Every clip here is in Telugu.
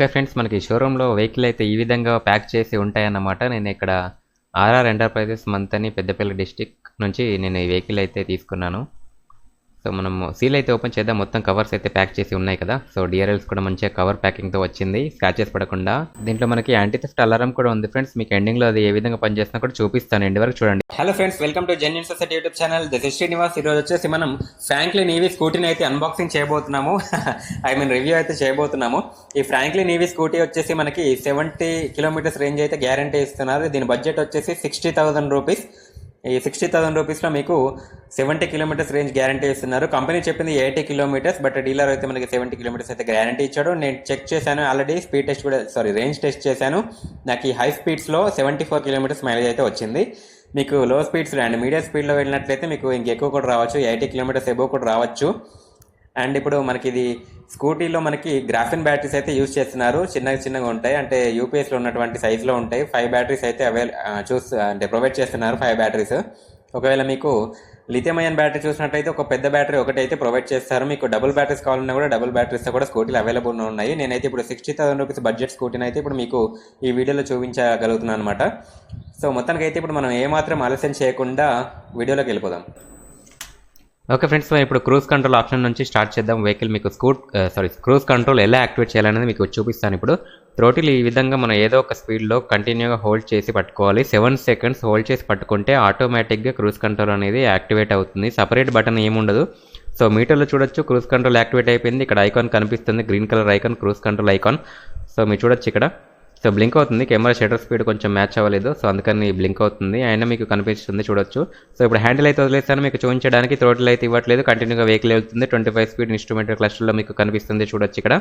ఓకే ఫ్రెండ్స్, మనకి షోరూంలో వెహికల్ అయితే ఈ విధంగా ప్యాక్ చేసి ఉంటాయన్నమాట. నేను ఇక్కడ RR enterprises Manthani Peddapalli district నుంచి నేను ఈ వెహికల్ అయితే తీసుకున్నాను. సో మనం సీల్ అయితే ఓపెన్ చేద్దాం. మొత్తం కవర్స్ అయితే ప్యాక్ చేసి ఉన్నాయి కదా. సో డిఆర్ఎల్స్ కూడా మంచిగా కవర్ ప్యాకింగ్తో వచ్చింది, స్క్రాచెస్ పడకుండా. దీంట్లో మనకి యాంటీ థెఫ్ట్ అలారం కూడా ఉంది ఫ్రెండ్స్. మీకు ఎండింగ్లో అది ఏ విధంగా పనిచేస్తున్నా కూడా చూపిస్తాను, ఎండ్ వరకు చూడండి. Hello friends, welcome to genuine society YouTube channel. This is Srinivas. ఈరోజు వచ్చేసి మనం ఫ్రాంక్లిన్ ఈవీ స్కూటీని అయితే అన్బాక్సింగ్ చేయబోతున్నాము. రివ్యూ అయితే చేయబోతున్నాము. ఈ ఫ్రాంక్లిన్ ఈవీ స్కూటీ వచ్చేసి మనకి 70 కిలోమీటర్స్ రేంజ్ అయితే గ్యారంటీ ఇస్తున్నారు. దీని బడ్జెట్ వచ్చేసి 60,000 రూపీస్. ఈ 60,000 రూపీస్లో మీకు 70 కిలోమీటర్స్ రేంజ్ గ్యారంటీ ఇస్తున్నారు. కంపెనీ చెప్పింది 80 కిలోమీటర్స్, బట్ డీలర్ అయితే మనకి 70 కిలోమీటర్స్ అయితే గ్యారంటీ ఇచ్చాడు. నేను చెక్ చేశాను ఆల్రెడీ, స్పీడ్ టెస్ట్ కూడా రేంజ్ టెస్ట్ చేశాను. నాకు ఈ హై స్పీడ్స్లో 74 కిలోమీటర్స్ మైలేజ్ అయితే వచ్చింది. మీకు లో స్పీడ్స్ అండ్ మీడియం స్పీడ్లో వెళ్ళినట్లయితే మీకు ఇంకెక్కువ కూడా రావచ్చు, 80 కిలోమీటర్స్ ఎబో కూడా రావచ్చు. అండ్ ఇప్పుడు మనకి ఇది స్కూటీలో మనకి గ్రాఫిన్ బ్యాటరీస్ అయితే యూజ్ చేస్తున్నారు. చిన్నగా ఉంటాయి, అంటే యూపీఎస్లో ఉన్నటువంటి సైజులో ఉంటాయి. 5 బ్యాటరీస్ అయితే ప్రొవైడ్ చేస్తున్నారు, 5 బ్యాటరీస్. ఒకవేళ మీకు లిథియం అయాన్ బ్యాటరీ చూసినట్లయితే ఒక పెద్ద బ్యాటరీ ఒకటి అయితే ప్రొవైడ్ చేస్తారు. మీకు డబుల్ బ్యాటరీస్ కావాలన్నా కూడా డబుల్ బ్యాటరీస్తో కూడా స్కూటీలు అవైలబుల్ ఉన్నాయి. నేనైతే ఇప్పుడు 60,000 రూపీస్ బడ్జెట్ స్కూటీని అయితే ఇప్పుడు మీకు ఈ వీడియోలో చూపించగలుగుతున్నాను అనమాట. సో మొత్తానికి అయితే ఇప్పుడు మనం ఏమాత్రం ఆలస్యం చేయకుండా వీడియోలోకి వెళ్ళిపోదాం. ఓకే ఫ్రెండ్స్, ఇప్పుడు క్రూజ్ కంట్రోల్ ఆప్షన్ నుంచి స్టార్ట్ చేద్దాం. వెహికల్ మీకు క్రూజ్ కంట్రోల్ ఎలా యాక్టివేట్ చేయాలనేది మీకు చూపిస్తాను. ఇప్పుడు థ్రోటిల్ ఈ విధంగా మనం ఏదో ఒక స్పీడ్లో కంటిన్యూగా హోల్డ్ చేసి పట్టుకోవాలి. 7 సెకండ్స్ హోల్డ్ చేసి పట్టుకుంటే ఆటోమేటిక్గా క్రూజ్ కంట్రోల్ అనేది యాక్టివేట్ అవుతుంది. సపరేట్ బటన్ ఏముండదు. సో మీటర్లో చూడొచ్చు క్రూజ్ కంట్రోల్ యాక్టివేట్ అయిపోయింది. ఇక్కడ ఐకాన్ కనిపిస్తుంది, green colour icon, cruise control icon. So మీరు చూడొచ్చు ఇక్కడ. సో బ్లింక్ అవుతుంది, కెమెరా షటర్ స్పీడ్ కొంచెం మ్యాచ్ అవ్వలేదు, సో అందుకని బ్లింక్ అవుతుంది. అయినా మీకు కనిపిస్తుంది, చూడొచ్చు. సో ఇప్పుడు హ్యాండిల్ అయితే వదిలేస్తాను మీకు చూపించడానికి. థ్రోటిల్ అయితే ఇవ్వట్లేదు, కంటిన్యూగా వెహికల్ వెళ్తుంది. 25 స్పీడ్ ఇన్స్ట్రుమెంట్ క్లస్టర్లో మీకు కనిపిస్తుంది, చూడొచ్చు ఇక్కడ.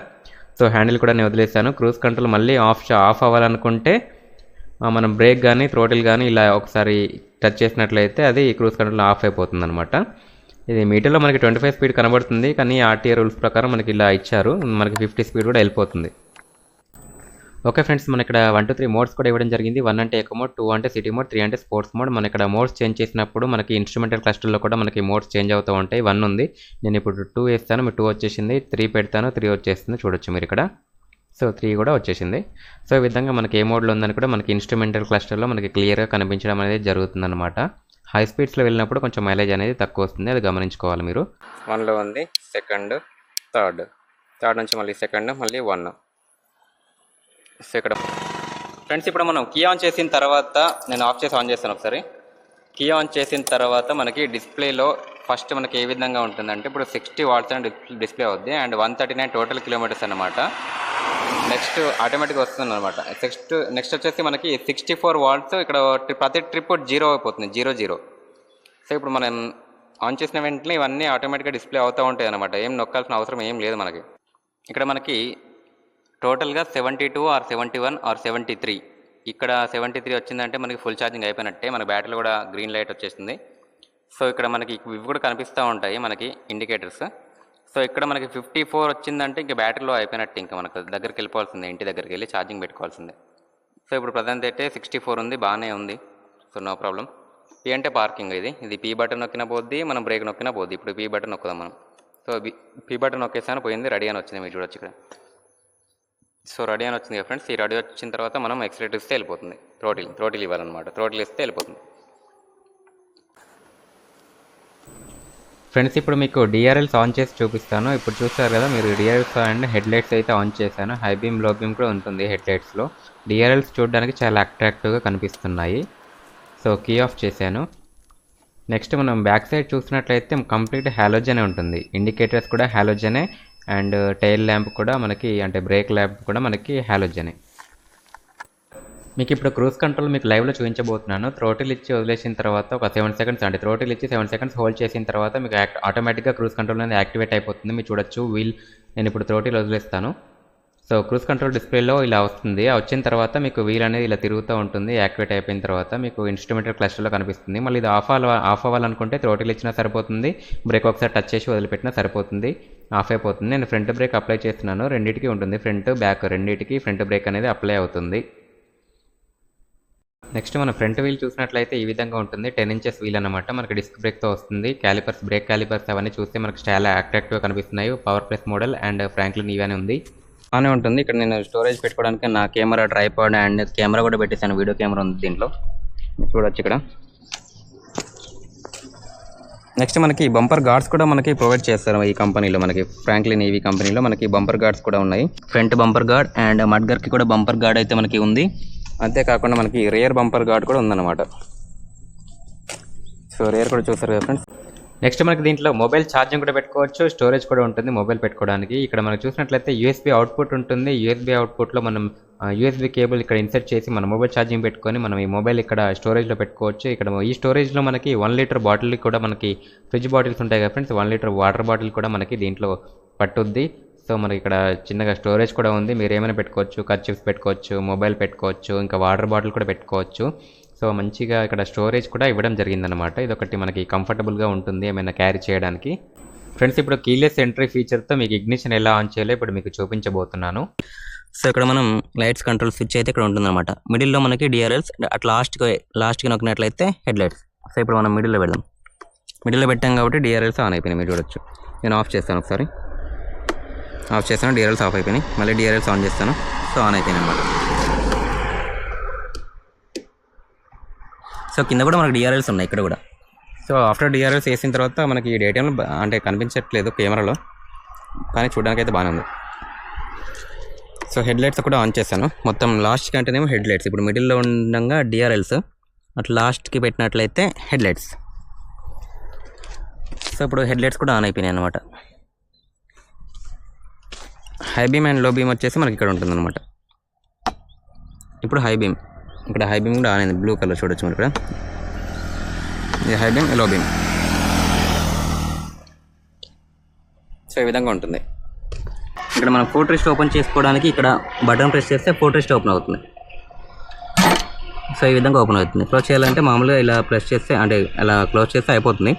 సో హ్యాండిల్ కూడా నేను వదిలేస్తాను. క్రూజ్ కంట్రోల్ మళ్ళీ ఆఫ్ అవ్వాలనుకుంటే మనం బ్రేక్ కానీ థ్రోటిల్ కానీ ఇలా ఒకసారి టచ్ చేసినట్లయితే అది క్రూజ్ కంట్రోల్ ఆఫ్ అయిపోతుంది అనమాట. ఇది మీటర్లో మనకి 25 స్పీడ్ కనబడుతుంది, కానీ ఆర్టీఏ రూల్స్ ప్రకారం మనకి ఇలా ఇచ్చారు, మనకి 50 స్పీడ్ కూడా వెళ్ళిపోతుంది. ఓకే ఫ్రెండ్స్, మన ఇక్కడ 1 to 3 మోడ్స్ కూడా ఇవ్వడం జరిగింది. 1 అంటే ఎకో మోడ్, 2 అంటే సిటీ మోడ్, 3 అంటే స్పోర్ట్స్ మోడ్. మన ఇక్కడ మోడ్స్ చేంజ్ చేసినప్పుడు మనకి ఇన్స్ట్రుమెంటల్ క్లస్టర్లో కూడా మనకి మోడ్స్ చేంజ్ అవుతూ ఉంటాయి. 1 ఉంది, నేను ఇప్పుడు 2 వేస్తాను, మీరు 2 వచ్చేసింది. 3 పెడతాను, 3 వచ్చేస్తుంది, చూడొచ్చు మీరు ఇక్కడ. సో 3 కూడా వచ్చేసింది. సో ఈ విధంగా మనకి ఏ మోడ్లో ఉందని కూడా మనకి ఇన్స్ట్రుమెంటల్ క్లస్టర్లో మనకి క్లియర్గా కనిపించడం అనేది జరుగుతుందన్నమాట. హై స్పీడ్స్లో వెళ్ళినప్పుడు కొంచెం మైలేజ్ అనేది తక్కువ వస్తుంది, అది గమనించుకోవాలి మీరు. 1లో ఉంది, సెకండ్, థర్డ్ నుంచి మళ్ళీ సెకండ్, మళ్ళీ 1. సో ఇక్కడ ఫ్రెండ్స్ ఇప్పుడు మనం కీ ఆన్ చేసిన తర్వాత, నేను ఆఫ్ చేసి ఆన్ చేస్తాను ఒకసారి. కీ ఆన్ చేసిన తర్వాత మనకి డిస్ప్లేలో ఫస్ట్ మనకి ఏ విధంగా ఉంటుందంటే ఇప్పుడు 60 వాట్స్ అని డిస్ప్లే అవుద్ది, అండ్ 139 టోటల్ కిలోమీటర్స్ అనమాట. నెక్స్ట్ ఆటోమేటిక్గా వస్తుంది అనమాట. నెక్స్ట్ వచ్చేసి మనకి 64 వాట్స్. ఇక్కడ ప్రతి ట్రిప్ 0 అయిపోతుంది, 0. సో ఇప్పుడు మనం ఆన్ చేసిన వెంటనే ఇవన్నీ ఆటోమేటిక్గా డిస్ప్లే అవుతూ ఉంటాయి అనమాట. ఏం నొక్కాల్సిన అవసరం ఏం లేదు మనకి. ఇక్కడ మనకి టోటల్గా 72 ఆర్ 71 ఆర్ 73. ఇక్కడ 73 వచ్చిందంటే మనకి ఫుల్ ఛార్జింగ్ అయిపోయినట్టే, మన బ్యాటరీలో కూడా గ్రీన్ లైట్ వచ్చేస్తుంది. సో ఇక్కడ మనకి ఇవి కూడా కనిపిస్తూ ఉంటాయి మనకి ఇండికేటర్స్. సో ఇక్కడ మనకి 54 వచ్చిందంటే ఇంకా బ్యాటరీలో అయిపోయినట్టు, ఇంకా మనకు దగ్గరికి వెళ్ళిపోవాల్సిందే, ఇంటి దగ్గరికి వెళ్ళి ఛార్జింగ్ పెట్టుకోవాల్సిందే. సో ఇప్పుడు ప్రజెంట్ అయితే 64 ఉంది, బాగానే ఉంది. So no problem. పీ అంటే పార్కింగ్. ఇది పీ బటన్ నొక్కినా పోద్ది, మనం బ్రేక్ నొక్కినా పోద్ది. ఇప్పుడు పీ బటన్ నొక్కుదాం మనం. సో పీ బటన్ నొక్కేసాను, పోయింది, రెడీ అని వచ్చింది, మీరు చూడొచ్చు ఇక్కడ. సో రెడీ అని వచ్చింది కదా ఫ్రెండ్స్. ఈ రెడీ వచ్చిన తర్వాత మనం ఎక్సిలేటర్ ఇస్తే వెళ్ళిపోతుంది. థ్రోటిల్ ఇవ్వాలన్నమాట. థ్రోటిల్ ఇస్తే వెళ్ళిపోతుంది. ఫ్రెండ్స్ ఇప్పుడు మీకు డిఆర్ఎల్స్ ఆన్ చేసి చూపిస్తాను. ఇప్పుడు చూస్తారు కదా మీరు, డిఆర్ఎల్స్ అండ్ హెడ్ లైట్స్ అయితే ఆన్ చేశాను. హై బీమ్, లో బీమ్ కూడా ఉంటుంది హెడ్ లైట్స్లో. డిఆర్ఎల్స్ చూడడానికి చాలా అట్రాక్టివ్గా కనిపిస్తున్నాయి. సో కీ ఆఫ్ చేశాను. నెక్స్ట్ మనం బ్యాక్ సైడ్ చూసినట్లయితే కంప్లీట్ హాలోజనే ఉంటుంది. ఇండికేటర్స్ కూడా హాలోజనే, అండ్ టైల్ ల్యాంప్ కూడా మనకి, అంటే బ్రేక్ ల్యాంప్ కూడా మనకి హాలోజనే. మీకు ఇప్పుడు క్రూజ్ కంట్రోల్ మీకు లైవ్లో చూపించబోతున్నాను. థ్రోటిల్ ఇచ్చి వదిలేసిన తర్వాత ఒక 7 సెకండ్స్, అంటే థ్రోటిల్ ఇచ్చి 7 సెకండ్స్ హోల్డ్ చేసిన తర్వాత మీకు ఆటోమేటిక్గా క్రూజ్ కంట్రోల్ అనేది యాక్టివేట్ అయిపోతుంది. మీరు చూడొచ్చు వీల్. నేను ఇప్పుడు థ్రోటిల్ వదిలేస్తాను. సో క్రూజ్ కంట్రోల్ డిస్ప్లేలో ఇలా వస్తుంది. వచ్చిన తర్వాత మీకు వీల్ అనేది ఇలా తిరుగుతూ ఉంటుంది. యాక్టివేట్ అయిపోయిన తర్వాత మీకు ఇన్స్ట్రుమెంటల్ క్లస్టర్లో కనిపిస్తుంది. మళ్ళీ ఇది ఆఫ్ అవ్వాలనుకుంటే థ్రోటిల్ ఇచ్చినా సరిపోతుంది, బ్రేక్ ఒకసారి టచ్ చేసి వదిలిపెట్టినా సరిపోతుంది, ఆఫ్ అయిపోతుంది. నేను ఫ్రంట్ బ్రేక్ అప్లై చేస్తున్నాను, రెండింటికి ఉంటుంది, ఫ్రంట్ బ్యాక్ రెండింటికి ఫ్రంట్ బ్రేక్ అనేది అప్లై అవుతుంది. నెక్స్ట్ మన ఫ్రంట్ వీల్ చూసినట్లయితే ఈ విధంగా ఉంటుంది. 10 ఇంచెస్ వీల్ అనమాట. మనకి డిస్క్ బ్రేక్తో వస్తుంది. క్యాలిపర్స్, బ్రేక్ క్యాలిపర్స్ అవన్నీ చూస్తే మనకు చాలా అట్రాక్టివ్గా కనిపిస్తున్నాయి. Power plus model and Franklin EV ఉంది. బాగానే ఉంటుంది. ఇక్కడ నేను స్టోరేజ్ పెట్టుకోవడానికి నా కెమెరా ట్రైపాడ్ అండ్ కెమెరా కూడా పెట్టేసాను. వీడియో కెమెరా ఉంది దీంట్లో, చూడొచ్చు ఇక్కడ. నెక్స్ట్ మనకి బంపర్ గార్డ్స్ కూడా మనకి ప్రొవైడ్ చేస్తారు ఈ కంపెనీలో. మనకి ఫ్రాంక్లిన్ ఈవీ కంపెనీలో మనకి బంపర్ గార్డ్స్ కూడా ఉన్నాయి. ఫ్రంట్ బంపర్ గార్డ్ అండ్ మడ్గర్కి కూడా బంపర్ గార్డ్ అయితే మనకి ఉంది. అంతేకాకుండా మనకి రియర్ బంపర్ గార్డ్ కూడా ఉందన్నమాట. సో రియర్ కూడా చూస్తారు కదా ఫ్రెండ్స్. నెక్స్ట్ మనకి దీంట్లో మొబైల్ ఛార్జింగ్ కూడా పెట్టుకోవచ్చు, స్టోరేజ్ కూడా ఉంటుంది మొబైల్ పెట్టుకోవడానికి. ఇక్కడ మనం చూసినట్లయితే యూఎస్బీ అవుట్పుట్ ఉంటుంది. యూఎస్బీ అవుట్పుట్లో మనం యూఎస్బీ కేబుల్ ఇక్కడ ఇన్సర్ట్ చేసి మన మొబైల్ ఛార్జింగ్ పెట్టుకొని మనం ఈ మొబైల్ ఇక్కడ స్టోరేజ్లో పెట్టుకోవచ్చు. ఇక్కడ ఈ స్టోరేజ్లో మనకి 1 లీటర్ బాటిల్ కూడా మనకి ఫ్రిడ్జ్ బాటిల్స్ ఉంటాయి కదా ఫ్రెండ్స్, 1 లీటర్ వాటర్ బాటిల్ కూడా మనకి దీంట్లో పట్టుద్ది. సో మనకి ఇక్కడ చిన్నగా స్టోరేజ్ కూడా ఉంది. మీరు ఏమైనా పెట్టుకోవచ్చు, కర్చీఫ్స్ పెట్టుకోవచ్చు, మొబైల్ పెట్టుకోవచ్చు, ఇంకా వాటర్ బాటిల్ కూడా పెట్టుకోవచ్చు. సో మంచిగా ఇక్కడ స్టోరేజ్ కూడా ఇవ్వడం జరిగిందనమాట. ఇదొకటి మనకి కంఫర్టబుల్గా ఉంటుంది ఏమైనా క్యారీ చేయడానికి. ఫ్రెండ్స్ ఇప్పుడు కీలెస్ ఎంట్రీ ఫీచర్తో మీకు ఇగ్నిషన్ ఎలా ఆన్ చేయాలో ఇప్పుడు మీకు చూపించబోతున్నాను. సో ఇక్కడ మనం లైట్స్ కంట్రోల్ స్విచ్ అయితే ఇక్కడ ఉంటుందన్నమాట. మిడిల్లో మనకి డిఆర్ఎల్స్, అట్ లాస్ట్కి నొక్కినట్లయితే హెడ్ లైట్స్. సో ఇప్పుడు మనం మిడిల్లో పెడదాం. మిడిల్లో పెట్టాం కాబట్టి డిఆర్ఎల్స్ ఆన్ అయిపోయినాయి, మీరు చూడొచ్చు. నేను ఆఫ్ చేస్తాను, ఒకసారి ఆఫ్ చేస్తాను, డిఆర్ఎల్స్ ఆఫ్ అయిపోయినాయి. మళ్ళీ డిఆర్ఎల్స్ ఆన్ చేస్తాను, సో ఆన్ అయిపోయినాయి అనమాట. సో కింద కూడా మనకి డిఆర్ఎల్స్ ఉన్నాయి ఇక్కడ కూడా. సో ఆఫ్టర్ డిఆర్ఎల్స్ వేసిన తర్వాత మనకి డే టైంలో అంటే కనిపించట్లేదు కెమెరాలో, కానీ చూడడానికి అయితే బాగానే ఉంది. సో హెడ్ లైట్స్ కూడా ఆన్ చేశాను. మొత్తం లాస్ట్కి అంటేనేమో హెడ్ లైట్స్, ఇప్పుడు మిడిల్లో ఉండగా డిఆర్ఎల్స్, అట్లా లాస్ట్కి పెట్టినట్లయితే హెడ్ లైట్స్. సో ఇప్పుడు హెడ్ లైట్స్ కూడా ఆన్ అయిపోయినాయి అనమాట. హై బీమ్ అండ్ లో బీమ్ వచ్చేసి మనకి ఇక్కడ ఉంటుంది అనమాట. ఇప్పుడు హై బీమ్, ఇక్కడ హై బీమ్ కూడా ఆన్ అయింది, బ్లూ కలర్ చూడొచ్చు మనం ఇక్కడ. ఇది హై బీమ్, లో బీమ్. సో ఈ విధంగా ఉంటుంది. ఇక్కడ మనం ఫోర్ట్ రెస్ట్ ఓపెన్ చేసుకోవడానికి ఇక్కడ బటన్ ప్రెస్ చేస్తే ఫోర్ట్ రెస్ట్ ఓపెన్ అవుతుంది. సో ఈ విధంగా ఓపెన్ అవుతుంది. క్లోజ్ చేయాలంటే మామూలుగా ఇలా ప్రెస్ చేస్తే, అంటే అలా క్లోజ్ చేస్తే అయిపోతుంది.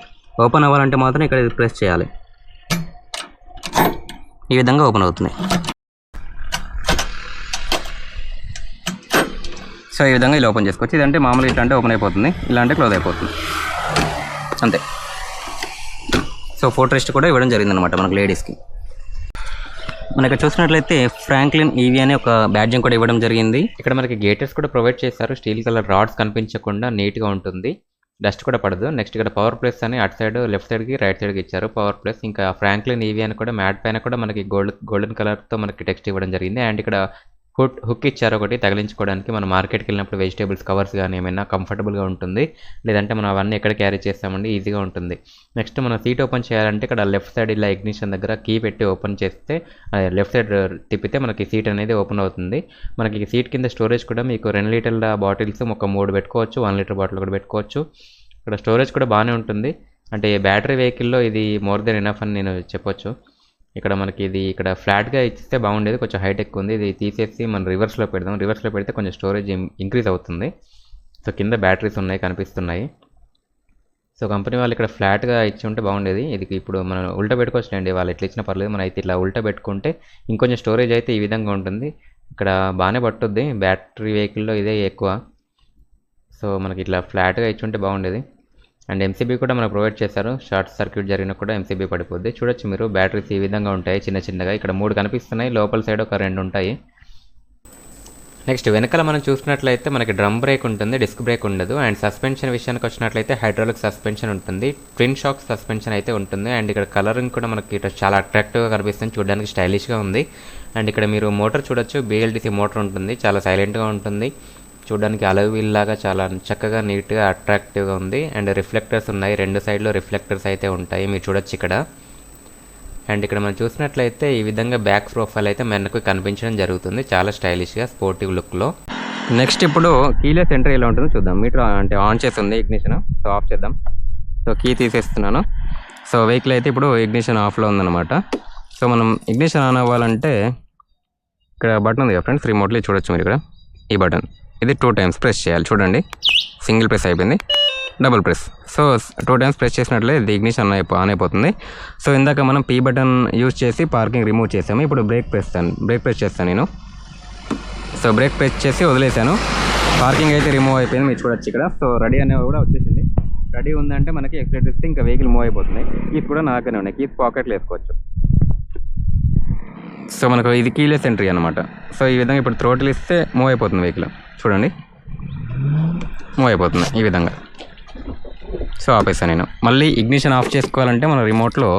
ఓపెన్ అవ్వాలంటే మాత్రం ఇక్కడ ప్రెస్ చేయాలి. ఈ విధంగా ఓపెన్ అవుతుంది. సో ఈ విధంగా ఇలా ఓపెన్ చేసుకోవచ్చు. ఇదంటే మామూలుగా ఇట్లా అంటే ఓపెన్ అయిపోతుంది, ఇలా అంటే క్లోజ్ అయిపోతుంది, అంతే. సో ఫోర్ట్ రెస్ట్ కూడా ఇవ్వడం జరిగిందనమాట మనకు లేడీస్కి. మన ఇక్కడ చూసినట్లయితే ఫ్రాంక్లిన్ ఈవీ అనే ఒక బ్యాడ్జింగ్ కూడా ఇవ్వడం జరిగింది. ఇక్కడ మనకి గేటర్స్ కూడా ప్రొవైడ్ చేశారు. స్టీల్ కలర్ రాడ్స్ కనిపించకుండా నీట్గా ఉంటుంది, డస్ట్ కూడా పడదు. నెక్స్ట్ ఇక్కడ పవర్ ప్లస్ అని అటు సైడ్ లెఫ్ట్ సైడ్కి రైట్ సైడ్కి ఇచ్చారు పవర్ ప్లస్. ఇంకా ఫ్రాంక్లిన్ ఈవీ అని కూడా మ్యాట్ పైన కూడా మనకి గోల్డెన్ కలర్తో మనకి టెక్స్ట్ ఇవ్వడం జరిగింది. అండ్ ఇక్కడ హుక్ ఇచ్చారు ఒకటి తగిలించుకోవడానికి. మనం మార్కెట్కి వెళ్ళినప్పుడు వెజిటేబుల్స్ కవర్స్ కానీ ఏమైనా కంఫర్టబుల్గా ఉంటుంది, లేదంటే మనం అవన్నీ ఎక్కడ క్యారీ చేస్తామండి, ఈజీగా ఉంటుంది. నెక్స్ట్ మనం సీట్ ఓపెన్ చేయాలంటే ఇక్కడ లెఫ్ట్ సైడ్ ఇలా ఇగ్నిషన్ దగ్గర కీ పెట్టి ఓపెన్ చేస్తే, లెఫ్ట్ సైడ్ తిప్పితే మనకి సీట్ అనేది ఓపెన్ అవుతుంది. మనకి సీట్ కింద స్టోరేజ్ కూడా మీకు 2 లీటర్ల బాటిల్స్ ఒక 3 పెట్టుకోవచ్చు, 1 లీటర్ బాటిల్ కూడా పెట్టుకోవచ్చు. ఇక్కడ స్టోరేజ్ కూడా బాగానే ఉంటుంది. అంటే బ్యాటరీ వెహికల్లో ఇది మోర్ దెన్ ఎనఫ్ అని నేను చెప్పొచ్చు. ఇక్కడ మనకి ఇది ఇక్కడ ఫ్లాట్గా ఇస్తే బాగుండేది, కొంచెం హైట్ ఎక్కువ ఉంది. ఇది తీసేసి మనం రివర్స్లో పెడదాం. రివర్స్లో పెడితే కొంచెం స్టోరేజ్ ఇంక్రీజ్ అవుతుంది. సో కింద బ్యాటరీస్ ఉన్నాయి, కనిపిస్తున్నాయి. సో కంపెనీ వాళ్ళు ఇక్కడ ఫ్లాట్గా ఇచ్చి ఉంటే బాగుండేది. ఇది ఇప్పుడు మనం ఉల్టా పెట్టుకోవచ్చులేండి, వాళ్ళు ఎట్లా ఇచ్చినా పర్లేదు. మనం అయితే ఇట్లా ఉల్టా పెట్టుకుంటే ఇంకొంచెం స్టోరేజ్ అయితే ఈ విధంగా ఉంటుంది. ఇక్కడ బాగానే పట్టుద్ది, బ్యాటరీ వెహికల్లో ఇదే ఎక్కువ. సో మనకి ఇట్లా ఫ్లాట్గా ఇచ్చి ఉంటే బాగుండేది. అండ్ ఎంసీబీ కూడా మనకు ప్రొవైడ్ చేశారు. షార్ట్ సర్క్యూట్ జరిగినా కూడా ఎంసీబీ పడిపోద్ది. చూడొచ్చు మీరు, బ్యాటరీస్ ఈ విధంగా ఉంటాయి చిన్న చిన్నగా. ఇక్కడ 3 కనిపిస్తున్నాయి, లోపల సైడ్ ఒక 2 ఉంటాయి. నెక్స్ట్ వెనకాల మనం చూసినట్లయితే మనకి డ్రమ్ బ్రేక్ ఉంటుంది, డిస్క్ బ్రేక్ ఉండదు. అండ్ సస్పెన్షన్ విషయానికి వచ్చినట్లయితే హైడ్రాలిక్ సస్పెన్షన్ ఉంటుంది, ట్విన్ షాక్ సస్పెన్షన్ అయితే ఉంటుంది. అండ్ ఇక్కడ కలరింగ్ కూడా మనకి చాలా అట్రాక్టివ్గా కనిపిస్తుంది, చూడడానికి స్టైలిష్గా ఉంది. అండ్ ఇక్కడ మీరు మోటార్ చూడొచ్చు, BLDC మోటార్ ఉంటుంది, చాలా సైలెంట్గా ఉంటుంది. చూడడానికి అలవ్ వీల్ లాగా చాలా చక్కగా నీట్గా అట్రాక్టివ్గా ఉంది. అండ్ రిఫ్లెక్టర్స్ ఉన్నాయి, 2 సైడ్లో రిఫ్లెక్టర్స్ అయితే ఉంటాయి, మీరు చూడొచ్చు ఇక్కడ. అండ్ ఇక్కడ మనం చూసినట్లయితే ఈ విధంగా బ్యాక్ ప్రొఫైల్ అయితే మనకు కనిపించడం జరుగుతుంది, చాలా స్టైలిష్గా స్పోర్టివ్ లుక్లో. నెక్స్ట్ ఇప్పుడు కీలెస్ ఎంట్రీ ఎలా ఉంటుందో చూద్దాం. మీటర్ అంటే ఆన్ చేస్తుంది ఇగ్నిషన్, సో ఆఫ్ చేద్దాం. సో కీ తీసేస్తున్నాను. సో వెహికల్ అయితే ఇప్పుడు ఇగ్నిషన్ ఆఫ్లో ఉందన్నమాట. సో మనం ఇగ్నిషన్ ఆన్ అవ్వాలంటే ఇక్కడ బటన్ ఉంది కదా ఫ్రెండ్స్, రిమోట్లీ చూడొచ్చు మీరు ఇక్కడ. ఈ బటన్ ఇది 2 టైమ్స్ ప్రెస్ చేయాలి. చూడండి, సింగిల్ ప్రెస్ అయిపోయింది, double press. So 2 times press చేసినట్లే ఇది ఇగ్నిషన్ ఆన్ అయిపోతుంది. సో ఇందాక మనం P బటన్ యూజ్ చేసి పార్కింగ్ రిమూవ్ చేసాము. ఇప్పుడు బ్రేక్ ప్రెస్ చేస్తాను నేను. సో బ్రేక్ ప్రెస్ చేసి వదిలేసాను, పార్కింగ్ అయితే రిమూవ్ అయిపోయింది, మీరు చూడొచ్చు ఇక్కడ. సో రెడీ అనేవి కూడా వచ్చేసింది. రెడీ ఉందంటే మనకి ఎక్సిలేటర్ ఇస్తే ఇంకా వెహికల్ మూవ్ అయిపోతుంది. కీస్ కూడా నాకనే ఉన్నాయి, కీస్ పాకెట్లో వేసుకోవచ్చు. సో సో మనకు ఇది కీలెస్ ఎంట్రీ అనమాట. సో ఈ విధంగా ఇప్పుడు థ్రోటిల్ ఇస్తే మూవ్ అయిపోతుంది వెహికల్. చూడండి మూవ్ అయిపోతుంది ఈ విధంగా. సో ఆపేసాను నేను. మళ్ళీ ఇగ్నిషన్ ఆఫ్ చేసుకోవాలంటే మనం రిమోట్లో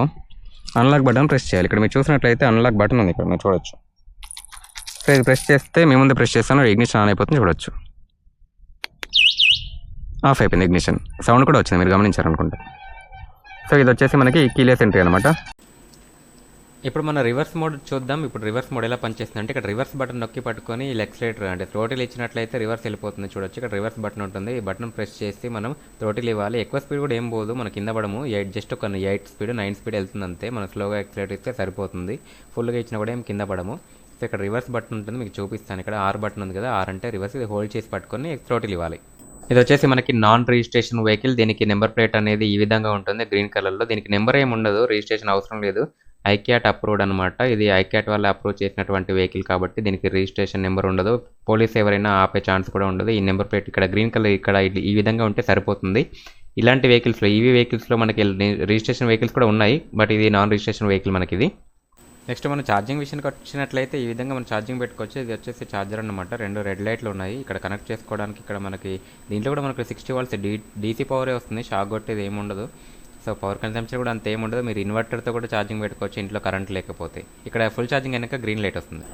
అన్లాక్ బటన్ ప్రెస్ చేయాలి. ఇక్కడ మీరు చూసినట్లయితే అన్లాక్ బటన్ ఉంది, ఇక్కడ మీరు చూడొచ్చు. సో ఇది ప్రెస్ చేస్తే మీ ముందే ప్రెస్ చేస్తాను, ఇగ్నిషన్ ఆన్ అయిపోతుంది చూడొచ్చు. ఆఫ్ అయిపోయింది ఇగ్నిషన్. సౌండ్ కూడా వచ్చింది, మీరు గమనించారనుకుంటా. సో ఇది వచ్చేసి మనకి కీలెస్ ఎంట్రీ అనమాట. ఇప్పుడు మన రివర్స్ మోడ్ చూద్దాం. ఇప్పుడు రివర్స్ మోడ్ ఎలా పనిచేస్తుంది అంటే ఇక్కడ రివర్స్ బటన్ నొక్కి పట్టుకొని ఎక్సలేటర్ అంటే థ్రోటిల్ ఇచ్చినట్లయితే రివర్స్ వెళ్ళిపోతుంది చూడొచ్చు. ఇక్కడ రివర్స్ బటన్ ఉంటుంది, ఈ బటన్ ప్రెస్ చేసి మనం థ్రోటిల్ ఇవ్వాలి. ఎక్కువ స్పీడ్ కూడా ఏం పోదు, మన కింద పడము. జస్ట్ ఒక 8 స్పీడ్ 9 స్పీడ్ వెళ్తుంది అంతే. మనం స్లోగా ఎక్సలేటర్ ఇస్తే సరిపోతుంది. ఫుల్గా ఇచ్చినా కూడా ఏం కింద పడము. సో ఇక్కడ రివర్స్ బటన్ ఉంటుంది, మీకు చూపిస్తాను. ఇక్కడ ఆర్ బటన్ ఉంది కదా, ఆర్ అంటే రివర్స్, ఇది హోల్డ్ చేసి పట్టుకొని థ్రోటిల్ ఇవ్వాలి. ఇది వచ్చేసి మనకి నాన్ రిజిస్ట్రేషన్ వెహికల్. దీనికి నెంబర్ ప్లేట్ అనేది ఈ విధంగా ఉంటుంది గ్రీన్ కలర్లో. దీనికి నెంబర్ ఏమి ఉండదు, రిజిస్ట్రేషన్ అవసరం లేదు. ఐక్యాట్ అప్రూవ్డ్ అనమాట. ఇది ఐక్యాట్ వాళ్ళు అప్రూవ్ చేసినటువంటి వెహికల్ కాబట్టి దీనికి రిజిస్ట్రేషన్ నెంబర్ ఉండదు. పోలీస్ ఎవరైనా ఆపే ఛాన్స్ కూడా ఉండదు. ఈ నెంబర్ ప్లేట్ ఇక్కడ గ్రీన్ కలర్ ఇక్కడ ఈ విధంగా ఉంటే సరిపోతుంది. ఇలాంటి వెహికల్స్లో ఈవీ వెహికల్స్లో మనకి రిజిస్ట్రేషన్ వెహికల్స్ కూడా ఉన్నాయి, బట్ ఇది నాన్ రిజిస్ట్రేషన్ వెహికల్ మనకి ఇది. నెక్స్ట్ మనం ఛార్జింగ్ విషయానికి వచ్చినట్లయితే ఈ విధంగా మనం ఛార్జింగ్ పెట్టుకోవచ్చు. ఇది వచ్చేసి ఛార్జర్ అనమాట. 2 రెడ్ లైట్లు ఉన్నాయి ఇక్కడ కనెక్ట్ చేసుకోవడానికి. ఇక్కడ మనకి దీంట్లో కూడా మనకి 60 వాట్స్ డీసీ పవరే వస్తుంది, షాక్ కొట్టేది ఏమి ఉండదు. సో పవర్ కన్సంప్షన్ కూడా అంత ఏముండదు. మీరు ఇన్వర్టర్తో కూడా ఛార్జింగ్ పెట్టుకోవచ్చు ఇంట్లో కరెంట్ లేకపోతే. ఇక్కడ ఫుల్ ఛార్జింగ్ అయినాక గ్రీన్ లైట్ వస్తుంది.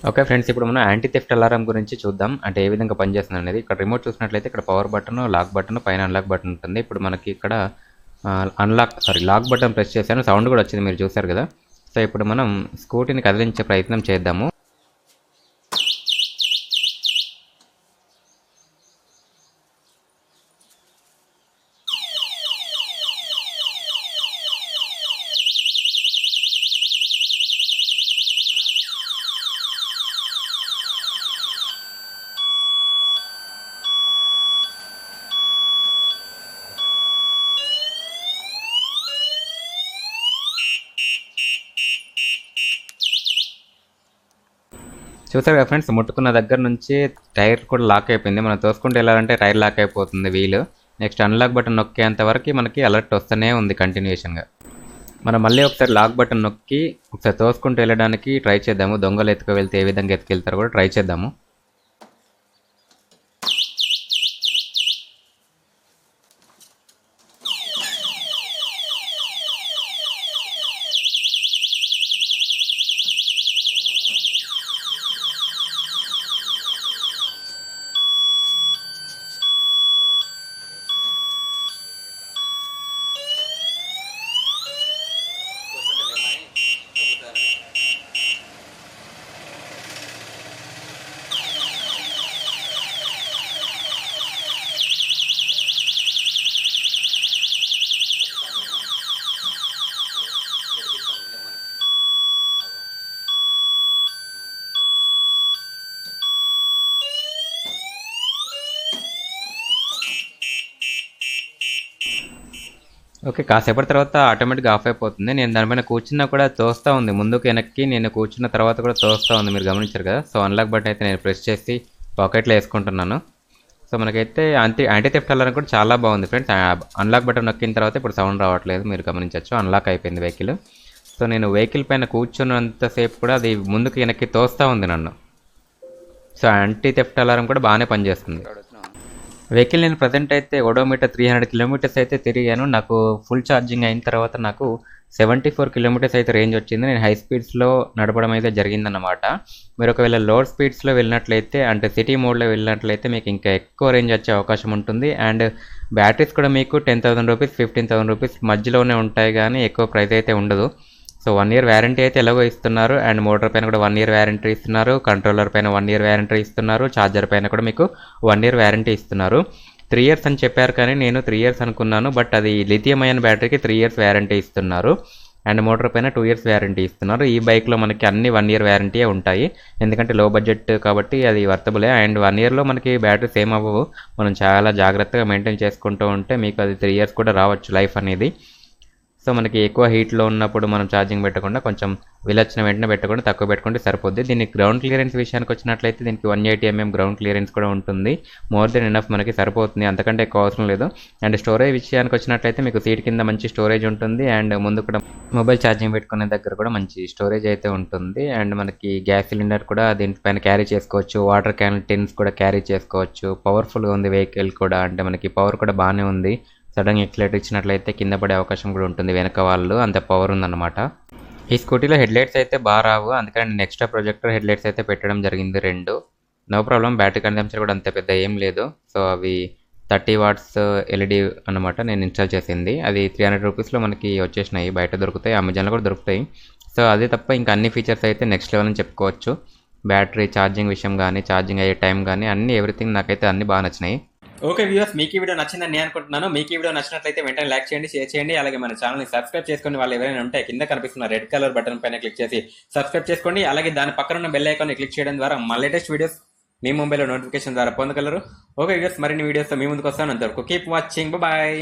ఓకే ఫ్రెండ్స్, ఇప్పుడు మనం యాంటీ థెఫ్ట్ అలారం గురించి చూద్దాం, అంటే ఏ విధంగా పనిచేస్తుంది అనేది. ఇక్కడ రిమోట్ చూసినట్లయితే ఇక్కడ పవర్ బటన్, లాక్ బటన్, పైన అన్లాక్ బటన్ ఉంటుంది. ఇప్పుడు మనకి ఇక్కడ లాక్ బటన్ ప్రెస్ చేశాను, సౌండ్ కూడా వచ్చింది, మీరు చూసారు కదా. సో ఇప్పుడు మనం స్కూటీని కదిలించే ప్రయత్నం చేద్దాము. చూసారు కదా ఫ్రెండ్స్, ముట్టుకున్న దగ్గర నుంచి టైర్ కూడా లాక్ అయిపోయింది. మనం తోసుకుంటూ వెళ్ళాలంటే టైర్ లాక్ అయిపోతుంది వీల్. నెక్స్ట్ అన్లాక్ బటన్ నొక్కేంత వరకు మనకి అలర్ట్ వస్తూనే ఉంది కంటిన్యూషన్గా. మనం మళ్ళీ ఒకసారి లాక్ బటన్ నొక్కి ఒకసారి తోసుకుంటూ వెళ్ళడానికి ట్రై చేద్దాము. దొంగలు ఎత్తుకు వెళ్తే ఏ విధంగా ఎత్తుకెళ్తారో కూడా ట్రై చేద్దాము. ఓకే, కాసేపటి తర్వాత ఆటోమేటిక్గా ఆఫ్ అయిపోతుంది. నేను దానిపైన కూర్చున్నా కూడా తోస్తూ ఉంది, ముందుకు వెనక్కి నేను కూర్చున్న తర్వాత కూడా తోస్తూ ఉంది, మీరు గమనించారు కదా. సో అన్లాక్ బటన్ అయితే నేను ప్రెస్ చేసి పాకెట్లో వేసుకుంటున్నాను. సో మనకైతే యాంటీ థెఫ్ట్ అలారం కూడా చాలా బాగుంది ఫ్రెండ్స్. అన్లాక్ బటన్ నొక్కిన తర్వాత ఇప్పుడు సౌండ్ రావట్లేదు, మీరు గమనించవచ్చు. అన్లాక్ అయిపోయింది వెహికల్. సో నేను వెహికల్ పైన కూర్చున్నంతసేపు కూడా అది ముందుకు వెనక్కి తోస్తూ ఉంది నన్ను. సో యాంటీ థెఫ్ట్ అలారం కూడా బాగానే పనిచేస్తుంది. వెహికల్ నేను ప్రజెంట్ అయితే ఓడోమీటర్ 300 కిలోమీటర్స్ అయితే తిరిగాను. నాకు ఫుల్ ఛార్జింగ్ అయిన తర్వాత నాకు 74 కిలోమీటర్స్ అయితే రేంజ్ వచ్చింది. నేను హై స్పీడ్స్లో నడపడం అయితే జరిగిందన్నమాట. మీరు ఒకవేళ లోడ్ స్పీడ్స్లో వెళ్ళినట్లయితే, అంటే సిటీ మోడ్లో వెళ్ళినట్లయితే మీకు ఇంకా ఎక్కువ రేంజ్ వచ్చే అవకాశం ఉంటుంది. అండ్ బ్యాటరీస్ కూడా మీకు 10,000 రూపీస్ 15,000 రూపీస్ మధ్యలోనే ఉంటాయి, కానీ ఎక్కువ ప్రైస్ అయితే ఉండదు. సో 1 ఇయర్ వ్యారంటీ అయితే ఎలాగో ఇస్తున్నారు. అండ్ మోటార్ పైన కూడా 1 ఇయర్ వ్యారంటీ ఇస్తున్నారు. కంట్రోలర్ పైన 1 ఇయర్ వ్యారంటీ ఇస్తున్నారు. ఛార్జర్ పైన కూడా మీకు 1 ఇయర్ వ్యారంటీ ఇస్తున్నారు. 3 ఇయర్స్ అని చెప్పారు, కానీ నేను 3 ఇయర్స్ అనుకున్నాను. బట్ అది లిథియం అయన్ బ్యాటరీకి 3 ఇయర్స్ వ్యారంటీ ఇస్తున్నారు. అండ్ మోటార్ పైన 2 ఇయర్స్ వ్యారంటీ ఇస్తున్నారు. ఈ బైక్లో మనకి అన్ని 1 ఇయర్ వ్యారంటీ ఉంటాయి, ఎందుకంటే లో బడ్జెట్ కాబట్టి అది వర్తబులే. అండ్ 1 ఇయర్లో మనకి బ్యాటరీస్ ఏం అవ్వవు. మనం చాలా జాగ్రత్తగా మెయింటైన్ చేసుకుంటూ ఉంటే మీకు అది 3 ఇయర్స్ కూడా రావచ్చు లైఫ్ అనేది. సో మనకి ఎక్కువ హీట్లో ఉన్నప్పుడు మనం ఛార్జింగ్ పెట్టకుండా కొంచెం వీలొచ్చిన వెంటనే పెట్టకుండా తక్కువ పెట్టుకుంటే సరిపోద్ది. దీని గ్రౌండ్ క్లియరెన్స్ విషయానికి వచ్చినట్లయితే దీనికి 180 mm గ్రౌండ్ క్లియరెన్స్ కూడా ఉంటుంది. మోర్ దెన్ ఎనఫ్ మనకి సరిపోతుంది, అంతకంటే ఎక్కువ అవసరం లేదు. అండ్ స్టోరేజ్ విషయానికి వచ్చినట్లయితే మీకు సీట్ కింద మంచి స్టోరేజ్ ఉంటుంది. అండ్ ముందు కూడా మొబైల్ ఛార్జింగ్ పెట్టుకునే దగ్గర కూడా మంచి స్టోరేజ్ అయితే ఉంటుంది. అండ్ మనకి గ్యాస్ సిలిండర్ కూడా దీనిపైన క్యారీ చేసుకోవచ్చు. వాటర్ క్యాన్ టిన్స్ కూడా క్యారీ చేసుకోవచ్చు. పవర్ఫుల్గా ఉంది వెహికల్ కూడా, అంటే మనకి పవర్ కూడా బాగానే ఉంది. సడన్గా ఎక్సలేటర్ ఇచ్చినట్లయితే కింద పడే అవకాశం కూడా ఉంటుంది వెనక వాళ్ళు, అంత పవర్ ఉందన్నమాట. ఈ స్కూటీలో హెడ్లైట్స్ అయితే బాగా రావు, అందుకని నేను ఎక్స్ట్రా ప్రొజెక్టర్ హెడ్లైట్స్ అయితే పెట్టడం జరిగింది 2. నో ప్రాబ్లం, బ్యాటరీ కన్జంప్షన్ కూడా అంత పెద్ద ఏం లేదు. సో అవి 30 watts ఎల్ఈడి అనమాట నేను ఇన్స్టాల్ చేసింది. అది 300 రూపీస్లో మనకి వచ్చేసినాయి, బయట దొరుకుతాయి, అమెజాన్లో కూడా దొరుకుతాయి. సో అదే తప్ప ఇంకా అన్ని ఫీచర్స్ అయితే నెక్స్ట్ లెవెల్ అని చెప్పుకోవచ్చు. బ్యాటరీ ఛార్జింగ్ విషయం కానీ, ఛార్జింగ్ అయ్యే టైం కానీ, అన్ని ఎవ్రీథింగ్ నాకైతే అన్ని బాగా నచ్చినాయి. ఓకే వ్యూవర్స్, మీకు ఈ వీడియో నచ్చిందని నేను అనుకుంటున్నాను. మీకు ఈ వీడియో నచ్చినట్లయితే వెంటనే లైక్ చేయండి, షేర్ చేయండి. అలాగే మన ఛానల్ని సబ్స్క్రైబ్ చేసుకుని వాళ్ళు ఎవరైనా ఉంటే కింద కనిపిస్తున్న రెడ్ కలర్ బటన్ పైన క్లిక్ చేసి సబ్స్క్రైబ్ చేసుకోండి. అలాగే దాని పక్కన ఉన్న బెల్ ఐకాన్ని క్లిక్ చేయడం ద్వారా మా లేటెస్ట్ వీడియోస్ మీ మొబైల్లో నోటిఫికేషన్ ద్వారా పొందగలరు. ఓకే వ్యూవర్స్, మరిన్ని వీడియోస్తో మీ ముందుకు వస్తాను. అంతవరకు కీప్ వాచింగ్, బాయ్.